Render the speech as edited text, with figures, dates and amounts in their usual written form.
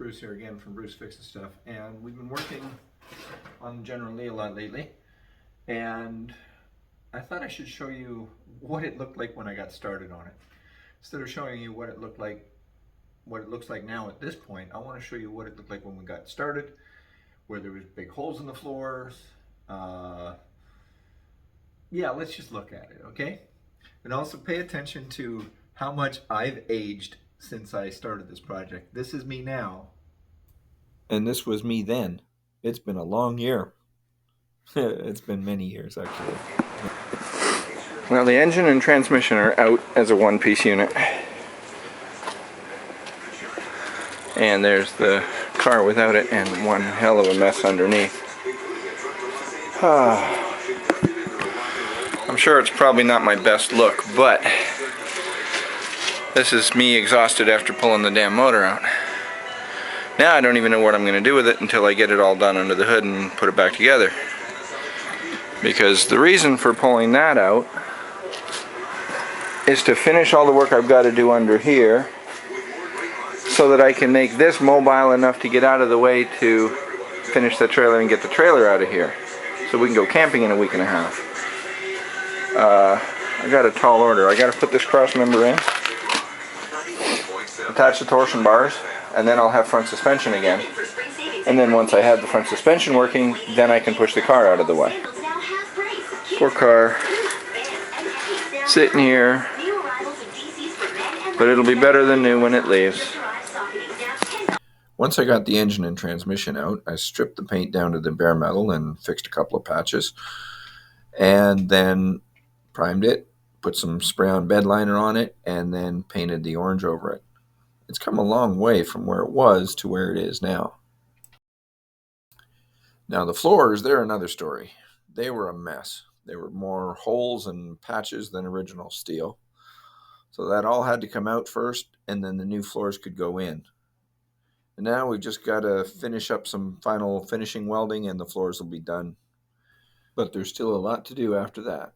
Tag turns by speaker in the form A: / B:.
A: Bruce here again from Bruce Fixes Stuff, and we've been working on General Lee a lot lately, and I thought I should show you what it looked like when I got started on it. Instead of showing you what it looked like, what it looks like now at this point, I want to show you what it looked like when we got started, where there was big holes in the floors. Yeah, let's just look at it, okay? And also pay attention to how much I've aged since I started this project. This is me now. And this was me then. It's been a long year. It's been many years, actually.
B: Well, the engine and transmission are out as a one-piece unit. And there's the car without it and one hell of a mess underneath. I'm sure it's probably not my best look, but this is me exhausted after pulling the damn motor out. Now I don't even know what I'm going to do with it until I get it all done under the hood and put it back together. Because the reason for pulling that out is to finish all the work I've got to do under here so that I can make this mobile enough to get out of the way to finish the trailer and get the trailer out of here so we can go camping in a week and a half. I got a tall order. I got to put this cross member in, attach the torsion bars, and then I'll have front suspension again. And then once I have the front suspension working, then I can push the car out of the way. Poor car, sitting here, but it'll be better than new when it leaves.
C: Once I got the engine and transmission out, I stripped the paint down to the bare metal and fixed a couple of patches, and then primed it, put some spray-on bed liner on it, and then painted the orange over it. It's come a long way from where it was to where it is now. Now the floors, they're another story. They were a mess. There were more holes and patches than original steel. So that all had to come out first, and then the new floors could go in. And now we've just got to finish up some final finishing welding and the floors will be done. But there's still a lot to do after that.